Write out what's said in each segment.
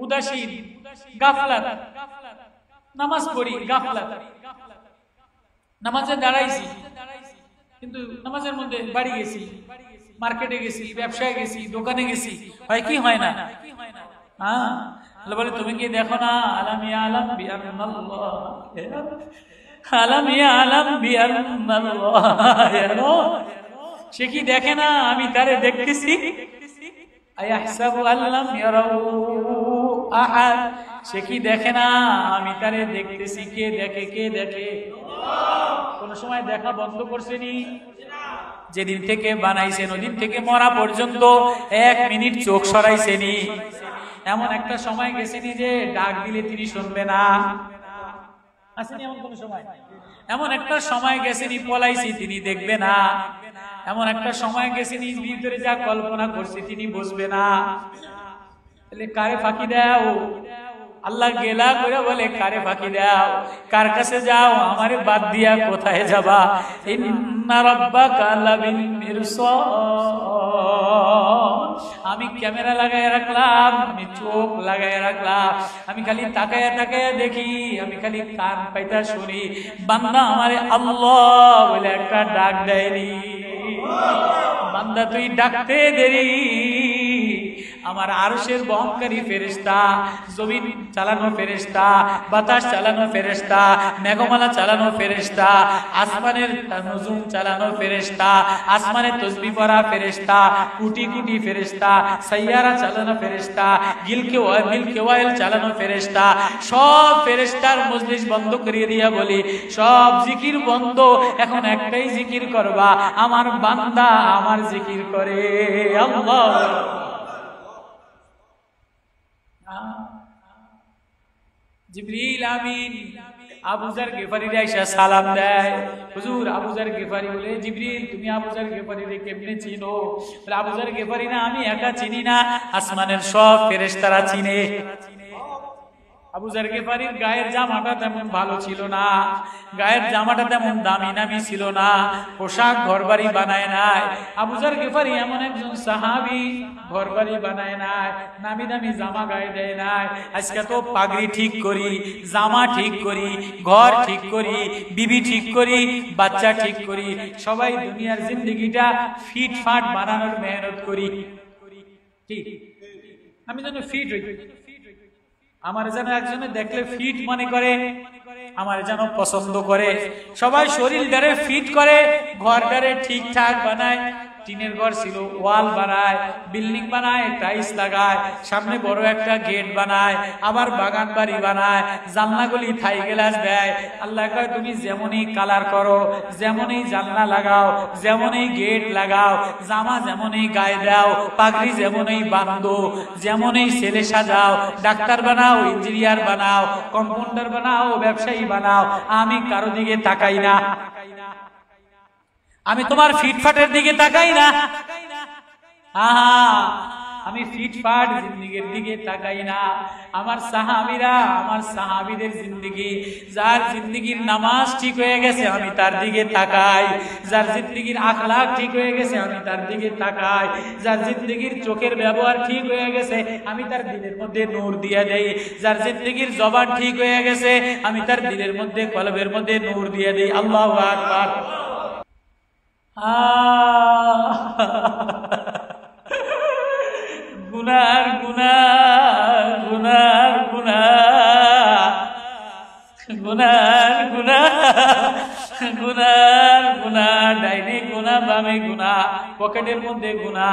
উদাসীন, গাফলাত। নামাজ পড়ি, গাফলাত। নামাজে দাঁড়াইছি, কিন্তু নামাজের মধ্যে বাড়ি গেছি, মার্কেটে গেছি, ব্যবসায় গেছি, দোকানে গেছি, হয় কি হয় না? হ্যাঁ, বলে তুমি কি দেখো না? আলাম ইয়া আলাম বিআন্নাল্লাহ, আলাম ইয়া আলাম বিআন্নাল্লাহ। সে কি দেখে না আমি তারে দেখতেছি? আয়াহসাবু আল্লাম ইয়ারাহু আহাদ। সে কি দেখে না আমি তারে দেখতেছি? কে দেখে? কে দেখে? কোন সময় দেখা বন্ধ করছেনি? যেদিন থেকে বানাইছেন ওদিন থেকে মরা পর্যন্ত 1 মিনিট চোখ সরাইছেনি? এমন একটা সময় গেছেনি যে ডাক দিলে তিনি শুনবে না? আসেনি এমন কোন সময়? এমন একটা সময় গেছেনি পলাইছি, তিনি দেখবে না? এমন একটা সময় গেছেনি ভিতরে যা কল্পনা করছি তিনি বুঝবে না? তাহলে কারে ফাঁকি দাও? আল্লাহ গেলা করে বলে কারে ফাঁকি দাও? কার কাছে যাও? আমারে বাদ দিয়া কোথায় যাবা? ইন্না রাব্বাকা লাবিল মিরসাদ। আমি ক্যামেরা লাগায় রাখলাম, আমি চোখ লাগায় রাখলাম, আমি খালি তাকায়া তাকায়া দেখি, আমি খালি কান পাইতা শুনি। বান্দা আমারে আল্লাহ বলে একটা ডাক দেয়নি। বান্দা তুই ডাকতে দেরি, আমার আরশের বহনকারী ফেরেশতা, জমিন চালানো ফেরেশতা, বাতাস চালানো ফেরেশতা, মেঘমালা চালানো ফেরেশতা, আসমানের নজুম চালানো ফেরেশতা, আসমানে তসবিহ পড়া ফেরেশতা, কোটি কোটি ফেরেশতা, সাইয়ারা চালানো ফেরেশতা, গিলকে ওয়াইল চালানো ফেরেশতা, সব ফেরেশতার মজলিস বন্ধ করিয়ে দিয়া বলি সব জিকির বন্ধ, এখন একটাই জিকির করবা, আমার বান্দা আমার জিকির করে। আল্লাহ। জিবরিল আমিন আবু যার গিফারির আয়েশা সালাম দেয়, হুজুর আবু যার গিফারি বলে, জিবরিল তুমি আবু যার গিফারিরে কেমনে চিনো? বলে আবু যার গিফারি না আমি একা চিনি না, আসমানের সব ফেরেশতারা চিনে। আবু যার গিফারির গায়ের জামাটা তেমন ভালো ছিল না, গায়ের জামাটা তেমন দামি নামি ছিল না, পোশাক ঘরবাড়ি বানায় নাই। আবু যার গিফারি এমন একজন সাহাবী, ঘরবাড়ি বানায় নাই, নামি দামি জামা গায়ে দেয় নাই। আজকে তো পাগড়ি ঠিক করি, জামা ঠিক করি, ঘর ঠিক করি, বিবি ঠিক করি, বাচ্চা ঠিক করি, সবাই দুনিয়ার জিন্দেগিটা ফিটফাট বানানোর মেহনত করি। ঠিক আমি যেন ফিট হই, আমার যেন একজনে দেখলে ফিট মনে করে, আমার যেন পছন্দ করে, সবাই শরীরটারে ফিট করে, ঘরটারে ঠিকঠাক বানায়। টিনের ঘর ছিল, ওয়াল বানায়, বিল্ডিং বানায়, টাইলস লাগায়, সামনে বড় একটা গেট বানায়, আবার বাগান বাড়ি বানায়, জানলাগুলি থাই গ্লাস দেয়। আল্লাহ কয় তুমি যেমনই কালার করো, যেমনই জানলা লাগাও, যেমনই গেট লাগাও, জামা যেমনই গায়ে দাও, পাগড়ি যেমনই বাঁধো, যেমনই ছেলে সাজাও, ডাক্তার বানাও, ইঞ্জিনিয়ার বানাও, কম্পাউন্ডার বানাও, ব্যবসায়ী বানাও, আমি কারো দিকে তাকাই না, আমি তোমার ফিটফাটের দিকে তাকাই না। আমি ফিটফাট জিন্দেগির দিকে তাকাই না। আমার সাহাবীরা, আমার সাহাবীদের জিন্দেগি, যার জিন্দেগির নামাজ ঠিক হয়ে গেছে আমি তার দিকে তাকাই, যার জিন্দেগির আখলাক ঠিক হয়ে গেছে আমি তার দিকে তাকাই, যার জিন্দেগির চোখের ব্যবহার ঠিক হয়ে গেছে আমি তার দিলের মধ্যে নূর দিয়ে দেই, যার জিন্দেগির জবান ঠিক হয়ে গেছে আমি তার দিলের মধ্যে, কলবের মধ্যে নূর দিয়ে দেই। আল্লাহু আকবার। গুনার গুনা, গুনার গুনা, গুনার গুনা, গুনার গুনা, ডাইনে গুনা, বামে গুনা, পকেটের মধ্যে গুনা,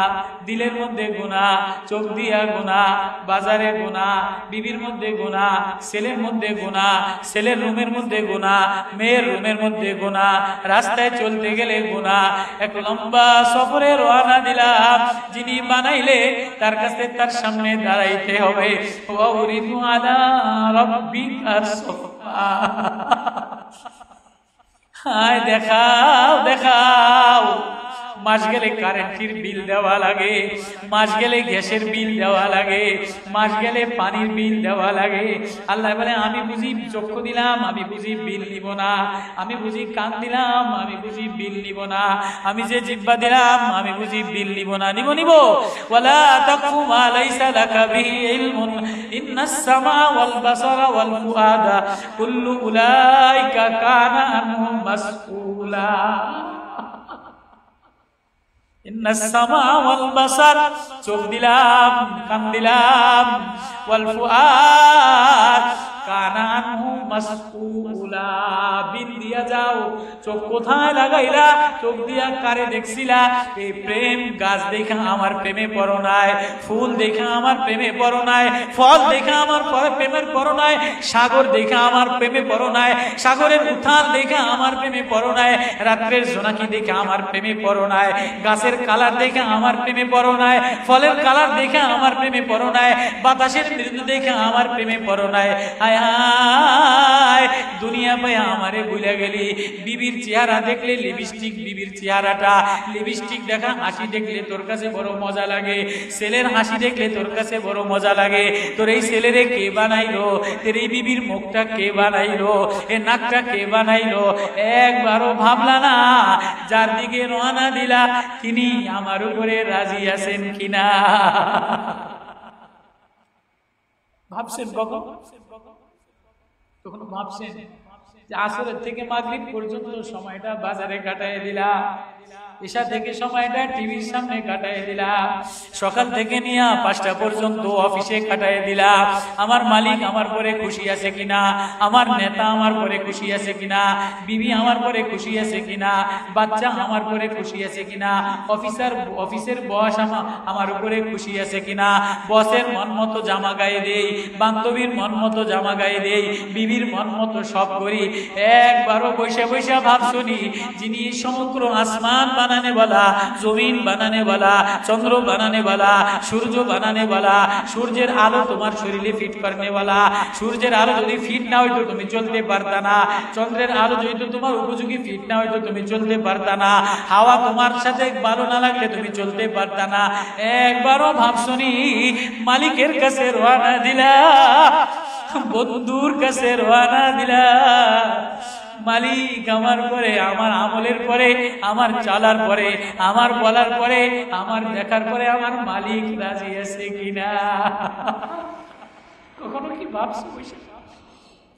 দিলের মধ্যে গুনা, চোখ দিয়া গুনা, বাজারে গুনা, বিবির মধ্যে গুনা, ছেলের মধ্যে গুনা, ছেলের রুমের মধ্যে গুনা, মেয়ের রুমের মধ্যে গুনা, রাস্তায় চলতে গেলে গুনা। এক লম্বা সফরে রওনা দিলাম, যিনি বানাইলে তার কাছে তার সামনে দাঁড়াইতে হবে। ওয়াউরিদু আলা রাব্বিকা সাফা, হায় দেখাও দেখাও, মাস গেলে কারেন্টের বিল দেওয়া লাগে, মাস গেলে গ্যাসের বিল দেওয়া লাগে, মাস গেলে পানির বিল দেওয়া লাগে। আল্লাহ বলে আমি বুঝি চক্ষু দিলাম, আমি বুঝি বিল নিব না, আমি বুঝি কান দিলাম, আমি বুঝি বিল নিব না, আমি যে জিহ্বা দিলাম আমি বুঝি বিল নিব না? নিব। ওয়ালা তাকফু মা লাইসা লাকা বিহি ইলমুন ইন্নাস সামা ওয়াল বাসারা ওয়াল ফুআদা কুল্লু উলাইকা কানা আনহু মাসউলা। ইন্নাস সামা ওয়াল বাসার, চোখ দিলাম, কান দিলাম, ওয়াল ফুআদ কানা আনহু মাসউলা। বিল দিয়া যাও, চোখ কোথায় লাগাইলা? চোখ দিয়া কারে দেখছিলা? এই প্রেম গাছ দেখা আমার প্রেমে পড়ো নাই, ফুল দেখা আমার প্রেমে পড়ো নাই, ফল দেখা আমার প্রেমের পড়ো নাই, সাগর দেখা আমার প্রেমে পড়ো নাই, সাগরের উত্থান দেখা আমার প্রেমে পড়ো নাই, রাত্রের জোনাকি দেখা আমার প্রেমে পড়ো নাই, গাছের কালার দেখা আমার প্রেমে পড়ো নাই, ফলের কালার দেখা আমার প্রেমে পড়ো নাই, বাতাসের মৃদু দেখা আমার প্রেমে পড়ো নাই। হায় হায়, দুনিয়া পায় আমারে ভুলে গেলি। বিবির চেহারা দেখলে লিপস্টিক, বিবির চেহারাটা লিপস্টিক দেখা, হাসি দেখলে তোর কাছে বড় মজা লাগে, ছেলের হাসি দেখলে তোর কাছে বড় মজা লাগে। তোর এই ছেলেরে কে বানাইলো? তোর এই বিবির মুখটা কে বানাইলো? এ নাকটা কে বানাইলো? একবারও ভাবলা না যার দিকে রওনা দিলা তিনি আমার উপরে রাজি আছেন কিনা? ভাবছেন কখন? তখন ভাবছেন যে আসরের থেকে মাগরিব পর্যন্ত সময়টা বাজারে কাটায় দিলাম, ঈশা থেকে সময়টা টিভির সামনে কাটায় দিলাম, সকাল থেকে নিয়ে 5টা পর্যন্ত অফিসে কাটায় দিলাম। আমার মালিক আমার পরে খুশি আছে কিনা, আমার নেতা আমার পরে খুশি আছে কিনা, বিবি আমার পরে খুশি আছে কিনা, বাচ্চা আমার পরে খুশি আছে কিনা, অফিসের বস আমার উপরে খুশি আছে কিনা, বসের মন মতো জামা গায়ে দেই, বান্ধবীর মন মতো জামা গায়ে দেই, বিবির মন মতো সব করি। একবারও বৈশা বৈশা ভাব শুনি যিনি সমগ্র আসমান বানানে वाला, জমিন বানানে वाला, চন্দ্র বানানে वाला, সূর্য বানানে वाला, সূর্যের আলো তোমার শরীরে ফিট করনে वाला, সূর্যের আলো যদি ফিট না হইতো তুমি চলতে পারতা না, চন্দ্রের আলো যদি তোমার উপযোগী ফিট না হইতো তুমি চলতে পারতা না, হাওয়া তোমার সাথে ভালো না লাগলে তুমি চলতে পারতা না। একবারও ভাব শুনি মালিকের কাছে রওনা দিলা, বন্ধুর কাছে রওনা দিলা। মালিক আমার পরে, আমার আমলের পরে, আমার চালার পরে, আমার বলার পরে, আমার দেখার পরে আমার মালিক রাজি আছে কিনা? কখনো কি ভাবছো?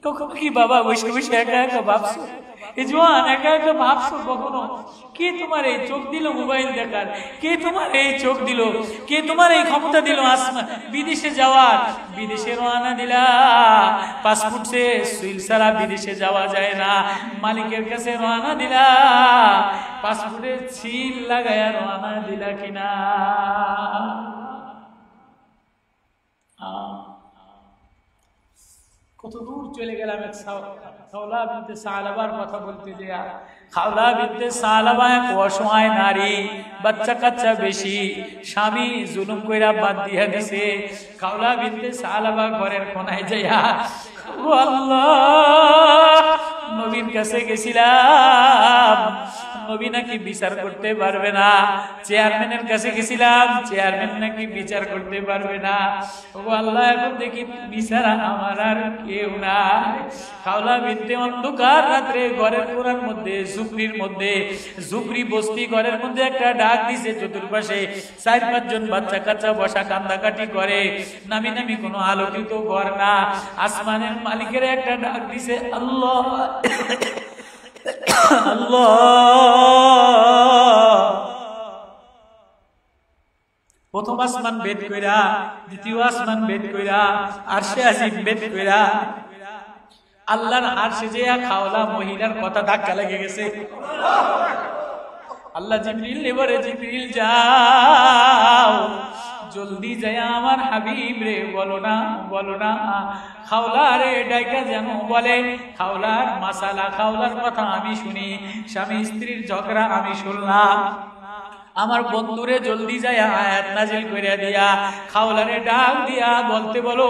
কখনো কি বাবা বসে বসে একা একা ভাবছো? এই জোয়ান একা একা ভাবছো কখনো? কে তোমার এই চোখ দিল মোবাইল দেখার? কে তোমার এই চোখ দিল? কে তোমার এই ক্ষমতা দিল বিদেশে যাওয়ার? বিদেশে রওনা দিলা, পাসপোর্ট সে সুইল ছাড়া বিদেশে যাওয়া যায় না। মালিকের কাছে রওনা দিলা, পাসপোর্টে সিল লাগায়া রওনা দিলা কিনা? কত দূর চলে গেলাম। এক খাওলা বিনতে সালাবার কথা বলতে দেয়া। খাওলা বিনতে সালাবা এক অসহায় নারী, বাচ্চা কাচ্চা বেশি, স্বামী জুলুম কইরা বাদ দিয়া দিছে। খাওলা বিনতে সালাবা ঘরের কোনায় যাইয়া, ও আল্লাহ, নবীর কাছে গেছিলাম, নবী নাকি বিচার করতে পারবে না। চেয়ারম্যানের কাছে গেছিলাম, চেয়ারম্যান নাকি বিচার করতে পারবে না। ও আল্লাহ, এখন দেখি বিচার আমার আর কেউ নাই। খাওলা বিনতে অন্ধকার রাত্রে ঘরের কোণার মধ্যে, ঝুপড়ি বস্তি ঘরের মধ্যে একটা ডাক দিছে। চতুর্পাশে 4-5 জন বাচ্চা কাচ্চা বসা কান্দাকাটি করে। নামি নামি কোনো আলোকিত ঘর না। আসমানের মালিকের একটা ডাক দিছে, আল্লাহ আল্লাহ। প্রথম আসমান বেদ কইরা, দ্বিতীয় আসমান বেদ কইরা, আরশে আজিম বেদ কইরা, আল্লাহর আরশে যে খাওলা মহিলার কথা ধাক্কা লেগে গেছে। আল্লাহ জিবরিল এবারে, জিবরিল যাও, জলদি যায় আমার হাবিব রে বলো না, বলো না খাওলা রে ডাইকা যেন বলে খাওলার মাসালা, খাওলার কথা আমি শুনি, স্বামী স্ত্রীর ঝগড়া আমি শুনলাম। আমার বন্ধুরে জলদি যায় আয়াত নাজিল কইরা দিয়া খাওলারে ডাক দিয়া বলতে বলো,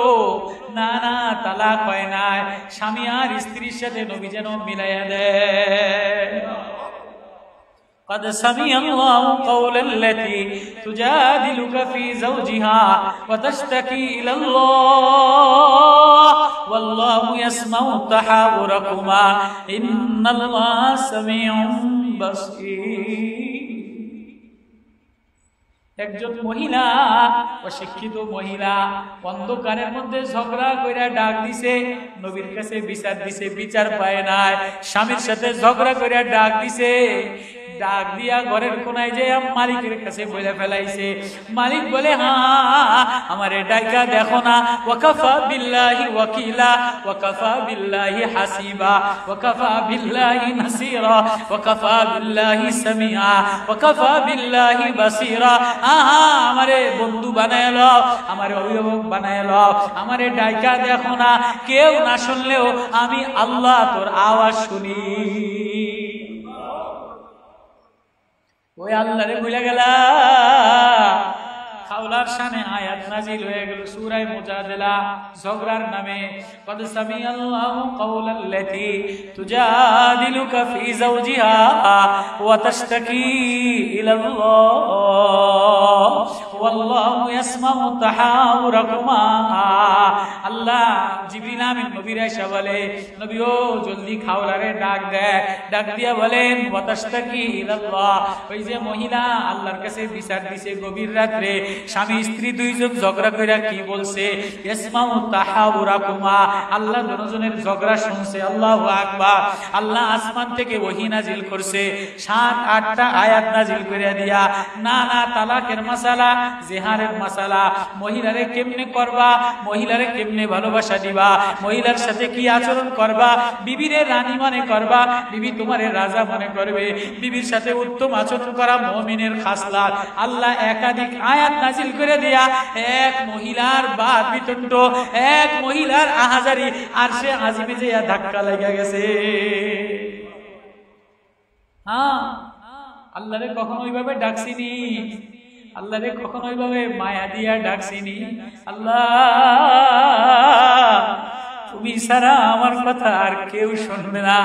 না না তালাক হয় না, স্বামী আর স্ত্রীর সাথে নবী যেন মিলাইয়া দেয়। قد سمع الله قول التي تجادلك في زوجها وتشتكي إلى الله والله يسمع تحاوركما إن الله سميع بصير। একজন মহিলা, অশিক্ষিত মহিলা, অন্ধকারের মধ্যে ঝগড়া কইরা ডাক দিছে, নবীর কাছে বিচার দিছে, বিচার পায় নাই। স্বামীর সাথে ঝগড়া কইরা ডাক দিছে, ডাক দিয়া ঘরের কোনায় যে মালিকের কাছে বলে ফেলাইছে। মালিক বলে, হ্যাঁ আমারে ডাইকা দেখো না, ওয়াকাফা বিল্লাহি ওয়াকিলা ওয়াকাফা বিল্লাহি হাসিবা ওয়াকাফা বিল্লাহি নাসিরা ওয়াকাফা বিল্লাহি সামিআ ওয়াকাফা বিল্লাহি বাসিরা। আমারে বন্ধু বানায় লও, আমারে অভিভাবক বানায় লও, আমারে ডাইকা দেখো না, কেউ না শুনলেও আমি আল্লাহ তোর আওয়াজ শুনি। ওই আল্লাহরে ভুলে গেলা। খাওলার শানে আয়াত নাজিল হয়ে গেল সূরা মুজাদালা, ঝগড়ার নামে। কদ সামিআল্লাহু কাওলাল্লাতী তুজাদিলুকা ফি যাওজিহা ওয়া তাশতাকি ইলাল্লাহ ওয়াল্লাহু ইয়াসমাউ তাহাউরাকুমা। আল্লাহ জিবরিল আমিন নবীর আয়েশা বলে, নবী ও জলদি খাওলারে ডাক দেয়, ডাক দিয়া বলেন ওয়া তাশতাকি ইলাল্লাহ। ওই যে মহিলা আল্লাহর কাছে বিচার দিছে গভীর রাতে, স্বামী স্ত্রী দুইজন ঝগড়া কইরা কি বলছে, ইসমাউ তাহাউরাকুমা, আল্লাহ দুজনের ঝগড়া শুনছে। আল্লাহু আকবার। আল্লাহ আসমান থেকে ওহী নাজিল করছে, 7-8টা আয়াত নাজিল করে দিয়া নানা তালাকের মাসালা, জিহারের মাসালা, মহিলারে কেমনে করবা, মহিলারে কেমনে ভালোবাসা দিবা, মহিলার সাথে কি আচরণ করবা, বিবিরে রানী মনে করবা, বিবি তোমারে রাজা মনে করবে, বিবির সাথে উত্তম আচরণ করা মুমিনের খাসলাত। আল্লাহ একাধিক আয়াত নাজিল করে দিয়া এক মহিলার বাদ বিতণ্ড, এক মহিলার আহাজারি আরশে আজিমে যে ধাক্কা লেগে গেছে। হ্যাঁ, আল্লাহরে কখনো ওইভাবে ডাকছিনি, আল্লাহরে কখনো ওইভাবে মায়া দিয়া ডাকছিনি। আল্লাহ তুমি ছাড়া আমার কথা আর কেউ শুনবে না।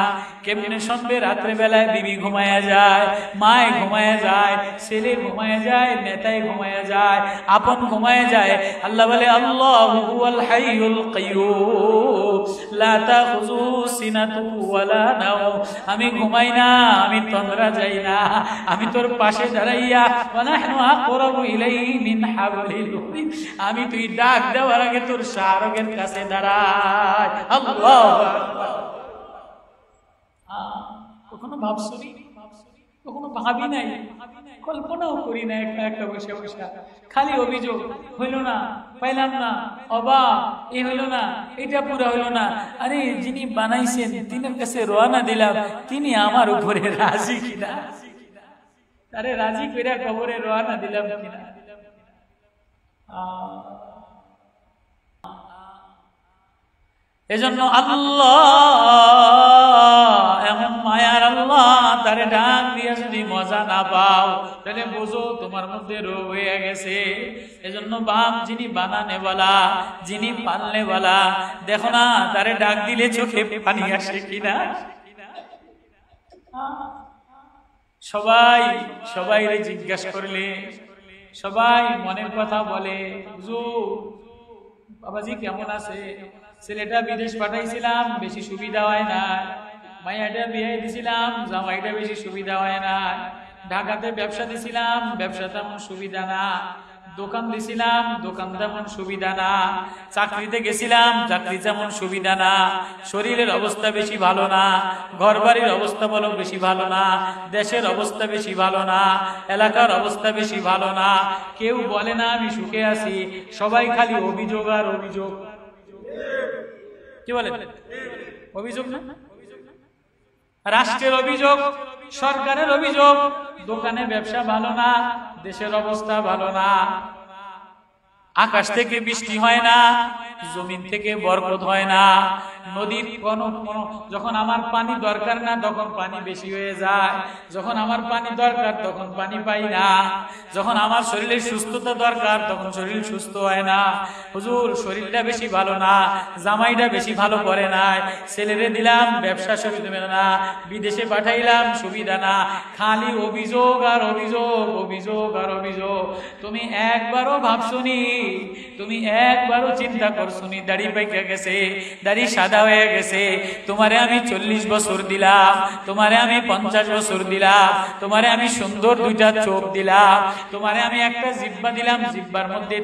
কেমনে শুনবে? রাত্রে বেলায় বিবি ঘুমায়া যায়, মায় ঘুমায়া যায়, ছেলে ঘুমায়া যায়, নেতায় ঘুমায়া যায়, আপন ঘুমায়া যায়। আল্লাহ বলে, আল্লাহু হুয়াল হাইয়ুল কাইয়্যুম লা তাখুযু সিনাতু ওয়ালা নাওম। আমি ঘুমাই না, আমি তন্দ্রা যাই না, আমি তোর পাশে দাঁড়াইয়া ওয়া নাহনু আকরাবু ইলাইহি মিন হাবলিল ওয়ারিদ। আমি তুই ডাক দেওয়ার আগে তোর শাহরগের কাছে দাঁড়াই। আল্লাহু আকবার। কখনো ভাবছনি? কখনো ভাবি নাই, কল্পনাও করি না। একটা বসে বসে খালি অভিযোগ, হইল না, পাইলাম না, অবাক, এই হইল না, এটা পুরা হইল না। আরে যিনি বানাইছেন তিনের কাছে রওনা দিলাম, তিনি আমার উপরে রাজি কিনা, আরে রাজি কইরা কবরে রওনা দিলাম কিনা। এজন্য আল্লাহ এমন মায়ার আল্লাহ, তারে ডাক দিয়ে যদি মজা না পাও তাহলে বুঝো তোমার মধ্যে রোগ হয়ে গেছে। এজন্য বাপ যিনি বানানে বলা, যিনি পালনে বলা, দেখো না তারে ডাক দিলে চোখে পানি আসে কিনা। সবাই সবাইরে জিজ্ঞাসা করলে সবাই মনের কথা বলে, হুজুর বাবাজি কেমন আছে? ছেলেটা বিদেশ পাঠাইছিলাম, বেশি সুবিধা হয় না। মাইয়াটা বিয়ে দিছিলাম, জামাইটা বেশি সুবিধা হয় না। ঢাকাতে ব্যবসা দিছিলাম, ব্যবসা তেমন সুবিধা না। দোকান দিছিলাম, দোকান তেমন সুবিধা না। চাকরিতে গেছিলাম, চাকরি তেমন সুবিধা না। শরীরের অবস্থা বেশি ভালো না, ঘর বাড়ির অবস্থা বলো বেশি ভালো না, দেশের অবস্থা বেশি ভালো না, এলাকার অবস্থা বেশি ভালো না। কেউ বলে না আমি সুখে আছি, সবাই খালি অভিযোগ আর অভিযোগ। কি বলে? অভিযোগ না? রাষ্ট্রের অভিযোগ, সরকারের অভিযোগ, দোকানে ব্যবসা ভালো না, দেশের অবস্থা ভালো না, আকাশ থেকে বৃষ্টি হয় না, জমিন থেকে বরকত হয় না। নদীর কোন যখন আমার পানি দরকার না তখন পানি বেশি হয়ে যায়, যখন আমার পানি দরকার তখন পানি পাই না, যখন আমার শরীরের সুস্থতা দরকার তখন শরীর সুস্থ হয় না। হুজুর শরীরটা বেশি ভালো না, জামাইটা বেশি ভালো করে নাই, ছেলেরে দিলাম ব্যবসা সুবিধা না, বিদেশে পাঠাইলাম সুবিধা না, খালি অভিযোগ আর অভিযোগ, অভিযোগ আর অভিযোগ। তুমি একবারও ভাবছনি, তুমি একবারও চিন্তা করছনি দাড়ি পাইকা গেছে, দাড়ি সাদা হয়ে গেছে, তোমারে আমি 40 বছর দিলাম, তোমারে আমি 50 বছর দিলাম, তোমারে আমি সুন্দর দুইটা চোখ দিলাম, তোমারে আমি একটা জিহ্বা দিলাম, জিহ্বার মধ্যে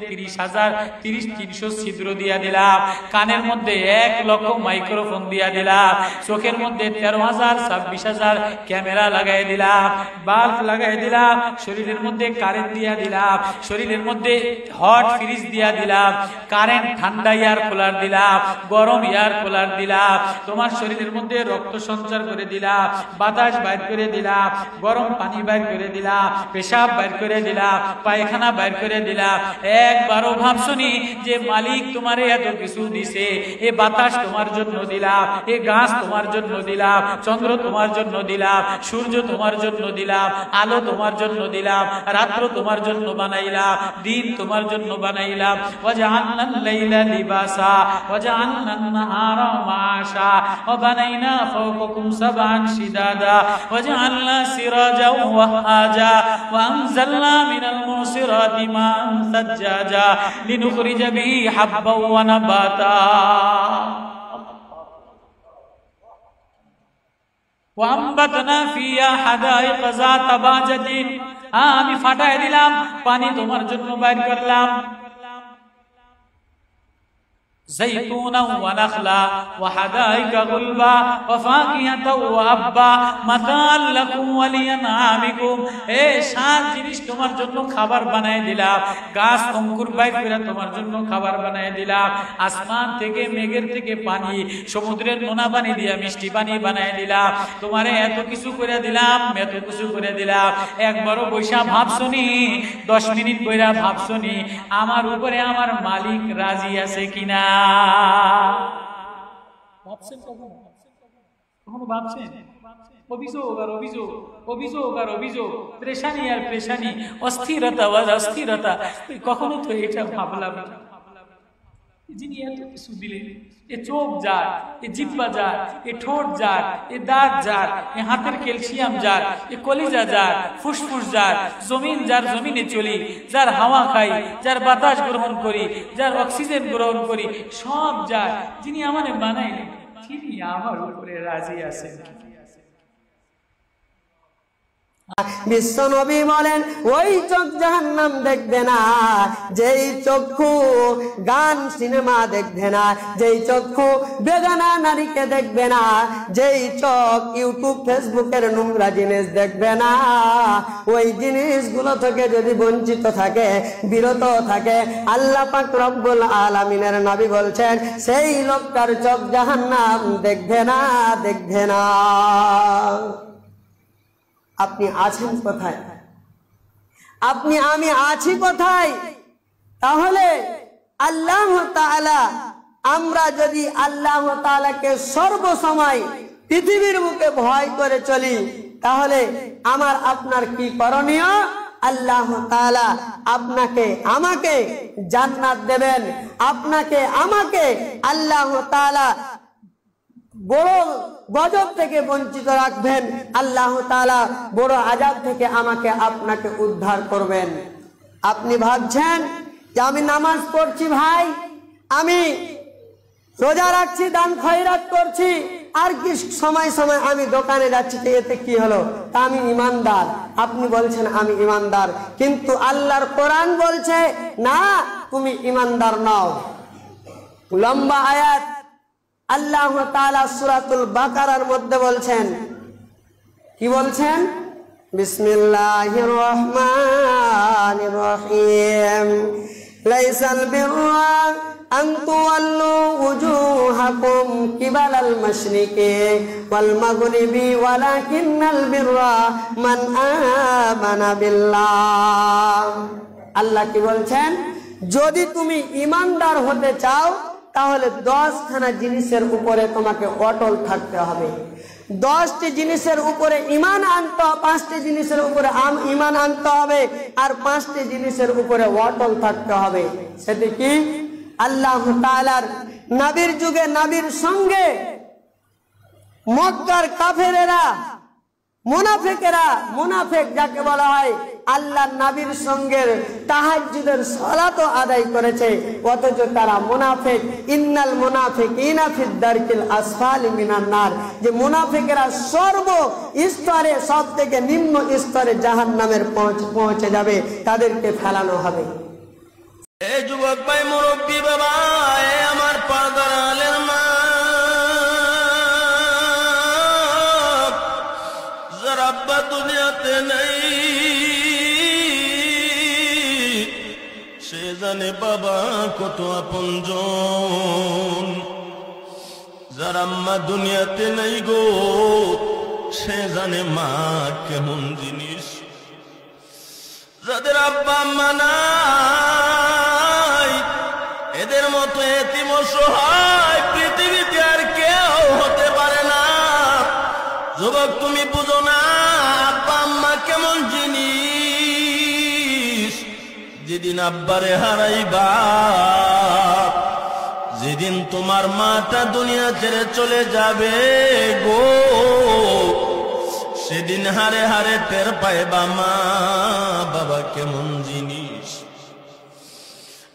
300 ছিদ্র দিয়া দিলাম, কানের মধ্যে 1 লক্ষ মাইক্রোফোন দিয়া দিলাম, চোখের মধ্যে 13,000 26,000 ক্যামেরা লাগাই দিলাম, বাল্ব লাগাই দিলাম, শরীরের মধ্যে কারেন্ট দিয়া দিলাম, শরীরের মধ্যে হট ফ্রিজ দিয়া দিলাম, কারেন্ট ঠান্ডা এয়ার কুলার দিলাম, গরম এয়ার কুলার দিলাম, তোমার শরীরের মধ্যে রক্ত সঞ্চার করে দিলাম, বাতাস বাইর করে দিলাম, গরম পানি বাইর করে দিলাম, পেশাব বাইর করে দিলাম, পায়খানা বাইর করে দিলাম। একবারও ভাবছনি যে মালিক তোমারে এত কিছু দিছে, এ বাতাস তোমার জন্য দিলাম, এ গাছ তোমার জন্য দিলাম, চন্দ্র তোমার জন্য দিলাম, সূর্য তোমার জন্য দিলাম, আলো তোমার জন্য দিলাম, রাত্র তোমার জন্য বানাইলাম, দিন তোমার জন্য বানাইলাম। ওয়াজআলনাল লাইলা লিবাসা ওয়াজআলনান নাহারা মাআশা ওয়া বানাইনা ফাওকাকুম সাবআন শিদাদা ওয়াজআলনা সিরাজাও ওয়াহাজা ওয়া আনজালনা মিনাল মুসিরাতি মা'আন সাজ্জাজা লিনুখরিজা বিহি হাব্বাও ওয়া নাবাতা ওয়াম্বাতনা ফিয়া হাদাইকা যাতা বাজাতিন। আমি ফাটায় দিলাম, পানি তোমার জন্য বাইর করলাম, زيتونا ونخلا وحدائق غلبا وفاكهة وأبا متاعا لكم ولأنعامكم। এই সাত জিনিস তোমার জন্য খাবার বানায় দিলাম, গাছ অঙ্কুর বাইর করে তোমার জন্য খাবার বানায় দিলাম, আসমান থেকে মেঘের থেকে পানি, সমুদ্রের নোনা পানি দিয়া মিষ্টি পানি বানায় দিলাম, তোমারে এত কিছু করে দিলাম, এত কিছু করে দিলাম। একবারও বৈশা ভাবছনি, 10 মিনিট বইরা ভাবছনি আমার উপরে আমার মালিক রাজি আছে কিনা? ভাবছেন কখনো ভাবছেন? অভিযোগ আর অভিযোগ, অভিযোগ আর অভিযোগ, প্রেশানি আর প্রেশানি, অস্থিরতা আর অস্থিরতা। কখনো তো এটা ভাবলাম যিনি এত কিছু দিলেন, এ চোখ যার, এ জিহ্বা যার, এ ঠোঁট যার, এ দাঁত যার, এ হাতের ক্যালসিয়াম যার, এ কলিজা যার, ফুসফুস যার, জমিন যার, জমিনে চলি, যার হাওয়া খাই, যার বাতাস গ্রহণ করি, যার অক্সিজেন গ্রহণ করি, সব যার, যিনি আমারে বানাইলেন তিনি আমার উপরে রাজি আছেন। বিশ্ব নবী বলেন ওই চোখ জাহান্নাম দেখবে না যেই চক্ষু গান সিনেমা দেখবে না, যেই চক্ষু বেগানা নারীকে দেখবে না, যেই চোখ ইউটিউব ফেসবুকের নোংরা জিনিস দেখবে না। ওই জিনিসগুলো থেকে যদি বঞ্চিত থাকে, বিরত থাকে, আল্লাহ পাক রব্বুল আলামিনের নবী বলছেন সেই লোকটার চোখ জাহান্নাম দেখবে না, দেখবে না। আপনি আছেন কোথায়? আপনি আমি আছি কোথায়? তাহলে আল্লাহ তাআলা, আমরা যদি আল্লাহ তাআলাকে সর্বসময় পৃথিবীর বুকে ভয় করে চলি, তাহলে আমার আপনার কি করণীয়? আল্লাহ তাআলা আপনাকে আমাকে জান্নাত দেবেন, আপনাকে আমাকে আল্লাহ তাআলা বড় গজব থেকে বঞ্চিত রাখবেন, আল্লাহ তাআলা বড় আযাব থেকে আমাকে আপনাকে উদ্ধার করবেন। আপনি ভাবছেন যে আমি নামাজ পড়ছি ভাই, আমি রোজা রাখছি, দান খয়রাত করছি, আর কি সময় সময় আমি দোকানে যাচ্ছি, এতে কি হলো? তা আমি ইমানদার। আপনি বলছেন আমি ইমানদার, কিন্তু আল্লাহর কোরআন বলছে না, তুমি ইমানদার নও। লম্বা আয়াত আল্লাহ তাআলা সূরাতুল বাকারার মধ্যে বলছেন, কি বলছেন? বিসমিল্লাহির রহমানির রহিম। লাইসাল বিররা আন তুওয়াল্লু ওয়ুজুহাকুম কিবালাল মাশরিকি ওয়াল মাগরিবি ওয়ালাকিন্নাল বিররা মান আমানা বিল্লাহ। আল্লাহ কি বলছেন? যদি তুমি ইমানদার হতে চাও তাহলে 10খানা জিনিসের উপরে তোমাকে অটল থাকতে হবে। 10টি জিনিসের উপরে ঈমান আনতে হবে, 5টি জিনিসের উপরে ঈমান আনতে হবে, আর 5টি জিনিসের উপরে অটল থাকতে হবে। সেটি কি? আল্লাহ তাআলার নবীর যুগে নবীর সঙ্গে মক্কার কাফেরেরা, মুনাফিকেরা, মুনাফিক যাকে বলা হয়, আল্লাহর নবীর সঙ্গে তাহাজ্জুদের সালাত আদায় করেছে, অথচ তারা মুনাফিক। ইন্নাল মুনাফিকিনা ফিদ দারকিল আসফালি মিনান নার, যে মুনাফিকেরা সর্ব স্তরে, সব থেকে নিম্ন স্তরে জাহান্নামের পৌঁছে যাবে, তাদেরকে ফেলানো হবে। এই যুবক ভাই, মুরব্বী বাবা, আমার পর্দার আলের মা, যারা আব্বা দুনিয়াতে নেই, সে জানে বাবা কত আপনজন। যারা আম্মা দুনিয়াতে নেই গো, সে জানে মা কেমন জিনিস। যাদের আব্বা আম্মা নাই, এদের মতো এতিম অসহায় পৃথিবীতে আর কেউ হতে পারে না। যুবক, তুমি বুঝো না আব্বা আম্মা কেমন জিনিস। যেদিন আব্বারে হারাইবা, যেদিন তোমার মাটা দুনিয়া ছেড়ে চলে যাবে গো, সেদিন হারে হারে টের পাইবা মা বাবা কেমন জিনিস।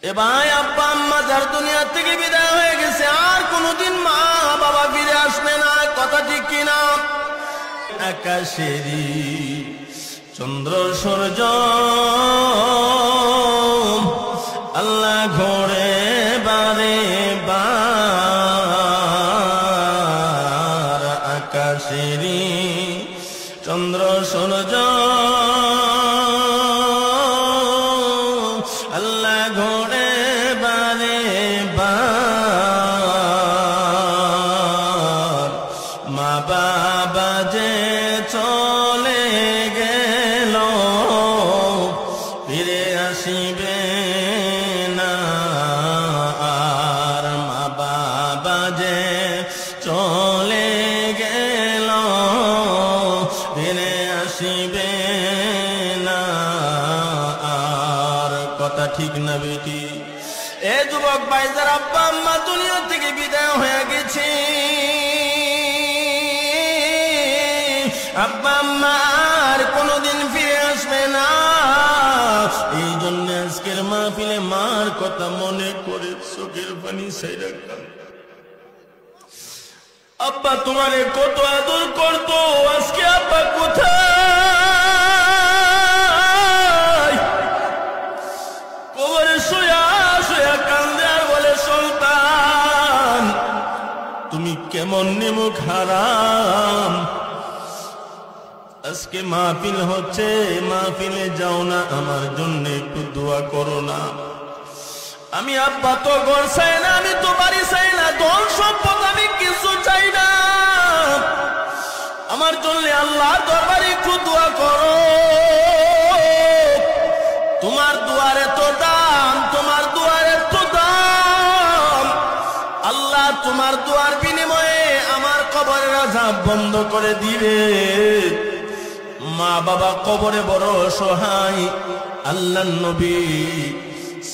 এ ভাই, আব্বা আম্মা যার দুনিয়া থেকে বিদায় হয়ে গেছে, আর কোনদিন মা বাবা ফিরে আসবে না, কথা ঠিক কিনা? আকাশেরই চন্দ্র সূর্য আল্লাহ ঘোরে বারে বার, আকাশেরই চন্দ্র সূর্য আল্লাহ ঘোরে বারে বার। মা বাবা যে চলে গেল, ফিরে আসিবে না আর। মা বাবা যে চলে গেল, ফিরে আসিবে না আর। কথা ঠিক না বেটি? এ যুবক ভাই, যারা আব্বা আম্মা দুনিয়া থেকে বিদায় হয়ে গেছে, আব্বা আম্মা আর কোনদিন ফিরে আসবে না। এই জন্য আজকের মাহফিলে মার কথা মনে করে চোখের পানি ছাইরা কাঁদে। আব্বা তোমারে কত আদর করতো, আজকে আব্বা কোথায়? কবরে শুয়া শুয়া কান্দে আর বলে, সন্তান তুমি কেমন নিমুখ হারাম। আজকে মাহফিল হচ্ছে, মাহফিলে যাও না, আমার জন্য একটু দোয়া করো না। আমি আব্বা তো ঘর চাই না, আমি তো বাড়ি চাই না, ধন সম্পদ আমি কিছু চাই না। আমার জন্য আল্লাহর দরবারে একটু দোয়া করো। তোমার দুয়ারে তো দাম, তোমার দুয়ারে তো দাম। আল্লাহ তোমার দুয়ার বিনিময়ে আমার কবরের আযাব বন্ধ করে দিবে। মা বাবা কবরে বড় অসহায়। আল্লাহর নবী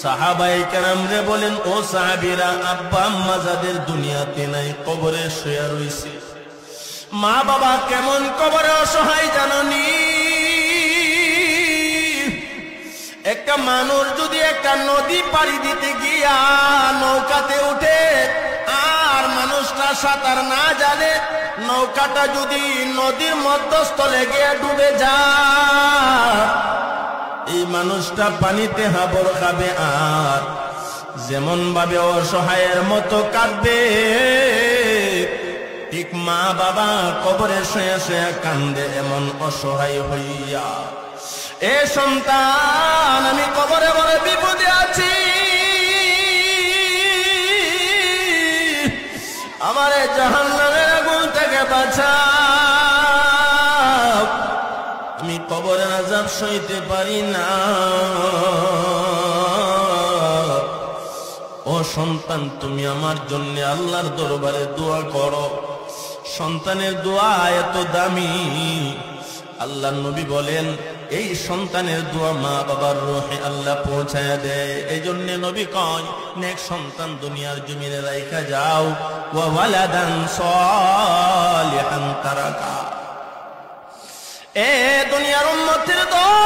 সাহাবায়ে কেরামরে বলেন, ও সাহাবীরা, আব্বা আম্মা যাদের দুনিয়াতে নাই, কবরে শুয়ে রইছে, মা বাবা কেমন কবরে অসহায় জাননি? একটা মানুষ যদি একটা নদী পাড়ি দিতে গিয়া নৌকাতে উঠে, আর মানুষটা সাঁতার না জানে, নৌকাটা যদি নদীর মধ্যস্থলে গিয়ে ডুবে যায়, এই মানুষটা পানিতে হাবর খাবে আর যেমন ভাবে অসহায়ের মতো কাঁদবে, ঠিক মা বাবা কবরে শুয়ে শুয়ে কান্দে এমন অসহায় হইয়া। এ সন্তান, আমি কবরে বড় বিপদে আছি, আমারে জাহান্নামের আগুন থেকে বাঁচাও, আমি কবরের আযাব সইতে পারি না। ও সন্তান তুমি আমার জন্য আল্লাহর দরবারে দোয়া করো। সন্তানের দোয়া এত দামি, আল্লাহর নবী বলেন এই সন্তানের দোয়া মা বাবার রূহে আল্লাহ পৌঁছায় দেয়। এই জন্য নবী কয় নেক সন্তান দুনিয়ার জমিনে রাইখা যাও, ওয়া ওয়ালাদান সালিহান তারাকা। এ দুনিয়ার উম্মতের দল,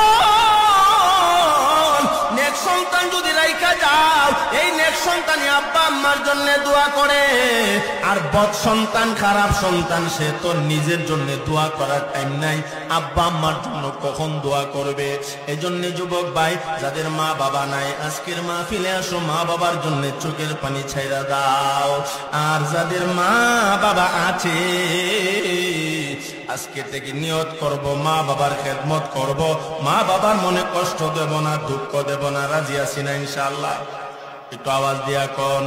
নেক সন্তান যদি রাইখা যাও, এই নেক সন্তানই আব্বা আম্মার জন্য দোয়া করে। আর বদ সন্তান, খারাপ সন্তান, সে তো নিজের জন্য দোয়া করার টাইম নাই, আব্বা আম্মার জন্য কখন দোয়া করবে? এজন্য যুবক ভাই যাদের মা বাবা নাই, আজকের মাহফিলে আসো, মা বাবার জন্য চোখের পানি ছাইরা দাও। আর যাদের মা বাবা আছে আজকে থেকে নিয়ত করব মা বাবার খেদমত করব, মা বাবার মনে কষ্ট দেব না, দুঃখ দেব না। রাজি আছি না ইনশাআল্লাহ? একটু আওয়াজ দিয়া কোন।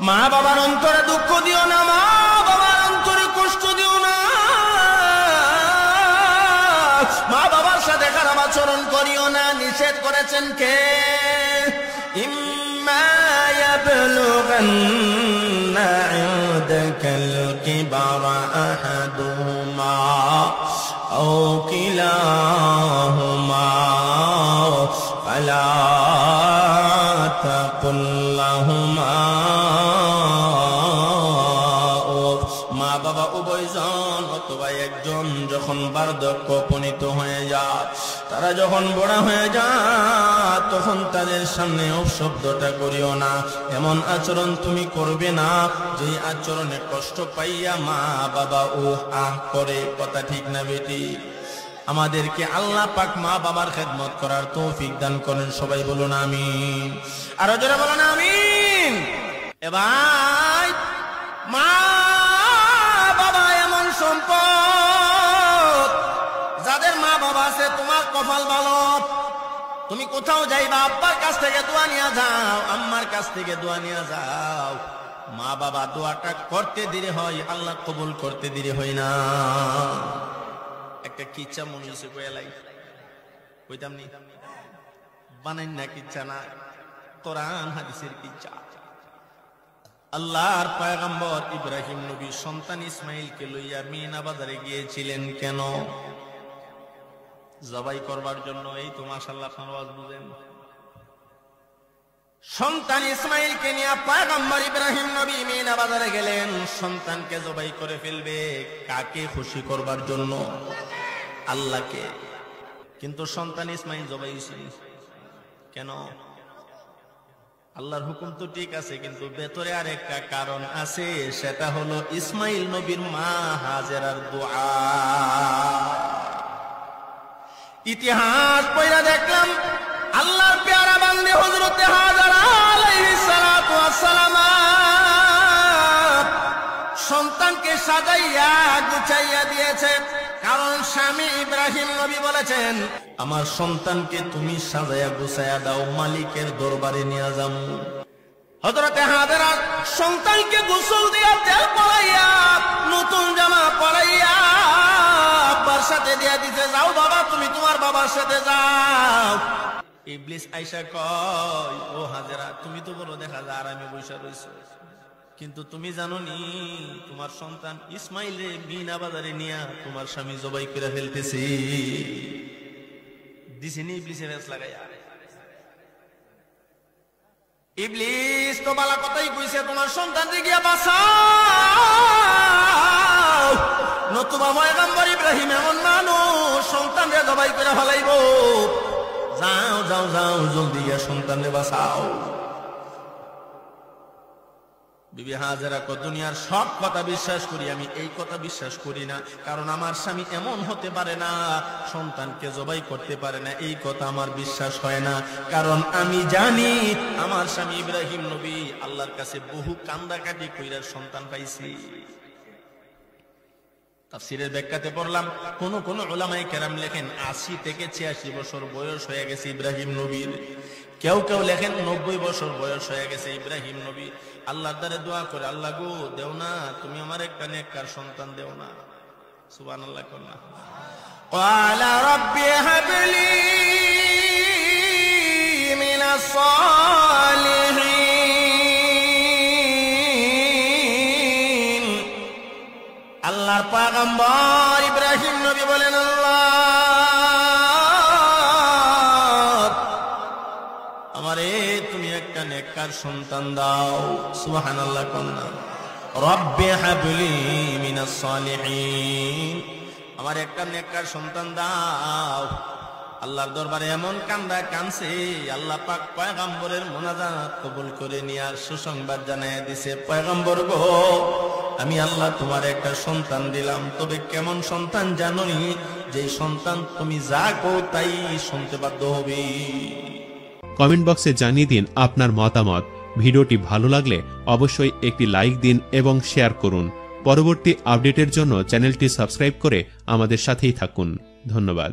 মা বাবার অন্তরে দুঃখ দিও না, মা বাবার অন্তরে কষ্ট দিও না, মা বাবার সাথে খারাপ আচরণ করিও না। নিষেধ করেছেন কে? ইম্মা ইয়াবলুগান্না ইনদাকাল কিবারা আহাদুহুমা আও কিলাহুমা ফালা তাকুল লাহুমা। মা বাবা উভয়জন অথবা একজন যখন বার্ধক্য উপনীত হয়ে যায়, তারা যখন বড় হয়ে যায়, তখন তাদের সামনে অপশব্দটা করিও না, এমন আচরণ তুমি করবে না যে আচরণে কষ্ট পাইয়া মা বাবা ও আহ করে। কথা ঠিক না বেটি? আমাদেরকে আল্লাহ পাক মা বাবার খেদমত করার তৌফিক দান করেন। সবাই বলুন আমিন। আরো জোরে বলুন আমিন। এবার মা বাবা এমন সম্পদ, যাদের মা বাবা আছে তোমার কপাল ভালো। তুমি কোথাও যাইবা, আব্বার কাছ থেকে দোয়া নিয়ে যাও, আম্মার কাছ থেকে দোয়া নিয়ে যাও। মা বাবা দোয়াটা করতে দেরি হয়, আল্লাহ কবুল করতে দেরি হয় না। একটা কিচ্ছা মনে হচ্ছে কইলাই কইতাম নি, বানাই না কিচ্ছা না, কোরআন হাদিসের কিচ্ছা। আল্লাহর পয়গম্বর ইব্রাহিম নবী সন্তান ইসমাইলকে লইয়া মিনা বাজারে গিয়েছিলেন। কেন? জবাই করবার জন্য। এই তো মাশাআল্লাহ আপনারা আওয়াজ বুঝেন। সন্তান ইসমাইলকে নিয়ে পয়গম্বর ইব্রাহিম নবী মিনা বাজারে গেলেন। সন্তানকে জবাই করে ফেলবে। কাকে খুশি করবার জন্য? আল্লাহকে। কিন্তু সন্তান ইসমাইল জবাই হইছে কেন? আল্লাহর হুকুম তো ঠিক আছে, কিন্তু ভেতরে আরেকটা কারণ আছে, সেটা হলো ইসমাইল নবীর মা হাজেরার দোয়া। ইতিহাস পড়া দেখলাম আল্লাহর প্যারা বান্দে হযরতে হাজেরা আলাইহিস সালাতু ওয়াস সালাম সন্তানকে সাজাইয়া গুছাইয়া দিয়েছে। কারণ স্বামী ইব্রাহিম নবী বলেছেন, আমার সন্তানকে তুমি সাজাইয়া গুছাইয়া দাও, মালিকের দরবারে নিয়ে যাও। হযরতে হাজেরা সন্তানকে গোসল দিয়া তেল পরাইয়া নতুন জামা পরাইয়া আব্বার সাথে দিয়া দিতে, যাও বাবা তুমি তোমার বাবার সাথে যাও। ইবলিস আইসা কয়, ও হাজেরা তুমি তো বড় দেখা যায় আরামে বসে রইছো, কিন্তু তুমি জানো নি তোমার সন্তান ইসমাইল রে মিনা বাজারে নিয়া তোমার স্বামী জবাই করে ফেলতেছে। দিছিনি ইবলিসের ফেস লাগাইয়া। ইবলিস তো বালা কথাই কইছে, তোমার সন্তানকে গিয়া বাঁচাও, নতুবা পয়গম্বর ইব্রাহিম এমন মানুষ সন্তানরে জবাই করে ফেলাইব। যাও যাও যাও জলদি গিয়া সন্তানরে বাঁচাও। বিবি হাজেরা কো, দুনিয়ার সব কথা বিশ্বাস করি, আমি এই কথা বিশ্বাস করি না, কারণ আমার স্বামী এমন হতে পারে না, সন্তানকে জবাই করতে পারে না, এই কথা আমার বিশ্বাস হয় না। কারণ আমি জানি আমার স্বামী ইব্রাহিম নবী আল্লাহর কাছে বহু কান্দাকাটি কইরা সন্তান পাইছি। তাফসীরের ব্যাখ্যাতে পড়লাম, কোন কোন উলামায়ে কেরাম লেখেন 80 থেকে 86 বছর বয়স হয়ে গেছে ইব্রাহিম নবীর। কেউ কেউ লেখেন 90 বছর বয়স হয়ে গেছে ইব্রাহিম নবী। আল্লাহর দ্বারে দোয়া করে, আল্লাহ গো দেও না, তুমি আমার একটা নেককার সন্তান দেও না। সুবহানাল্লাহ কন্যা। ক্বালা রাব্বি হাবলি মিনাস সালিহিন। আল্লাহর পয়গম্বর ইব্রাহিম নবী বলেন, আল্লাহ আমারে তুমি একটা নেককার সন্তান দাও। সুবহানাল্লাহ কন্যা রব্বে হাবলি মিনাস সালিহিন, আমার একটা নেককার সন্তান দাও। আল্লাহর দরবারে এমন কানছে, আল্লাহ পাক পয়গম্বরের মুনাজাত কবুল করে নিয়ে সুসংবাদ জানায় দিছে, পয়গম্বর গো আমি আল্লাহ তোমার একটা সন্তান দিলাম, তবে কেমন সন্তান জানোনি, যে সন্তান তুমি যা কও তাই শুনতে বাধ্য হবে। কমেন্ট বক্সে জানিয়ে দিন আপনার মতামত। ভিডিওটি ভালো লাগলে অবশ্যই একটি লাইক দিন এবং শেয়ার করুন। পরবর্তী আপডেটের জন্য চ্যানেলটি সাবস্ক্রাইব করে আমাদের সাথেই থাকুন। ধন্যবাদ।